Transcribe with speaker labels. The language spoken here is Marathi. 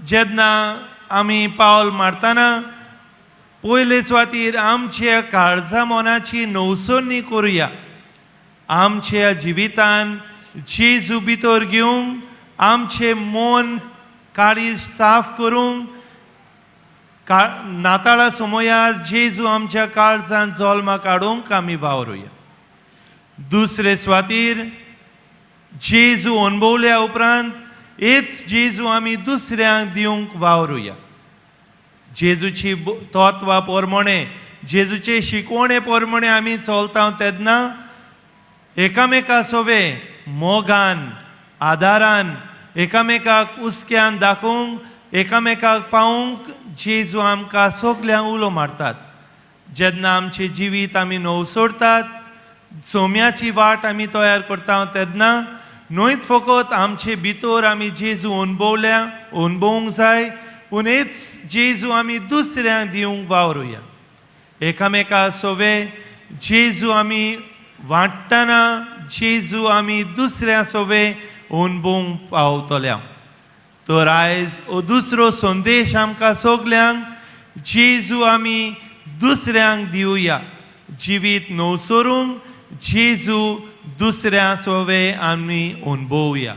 Speaker 1: जेन्ना आमी पावल मारतना पयले सुवातेर आमच्या काळजा मोनाची नवसोनी करुया. आमच्या जिवितान जेजू भितर घेवंक, आमचे मन काळीज साफ करूंक, नाताळा समयार जेजू आमच्या काळजांत जल्मा काडूंक आमी वावरुया. दुसरे सुवातेर जेजू अणभवल्या उपरांत हेच जेजू आमी दुसऱ्यांक दिवंक वावरुया. जेजूची तत्वां प्रमाणे, जेजूचे शिकवणे प्रमाणे आमी चलता तेन्ना एकामेका सोवे मोगान, आदारान, एकामेकाक उस्क्यान दाखोवंक, एकामेकाक पावूंक जेजू आमकां सगल्यांक उलो मारतात. जेन्ना आमचे जिवीत आमी नव सोडतात, सोम्याची वाट आमी तयार करता तेन्ना न्हयच फकत आमचे भितर आमी जेजू अणभवूंक जाय, पूण हेच जेजू आमी दुसऱ्यांक दिवंक वावरुया. एकामेका सोवे जेजू आमी वांट्टना जेजू आमी दुसऱ्या सोवे अणभवूंक पावतल्या. तर आयज हो दुसरो संदेश आमकां सगल्यांक जेजू आमी दुसऱ्यांक दिवया. जिवीत नवसरूंक जेजू दुसऱ्या सोवे आमी अणभवया.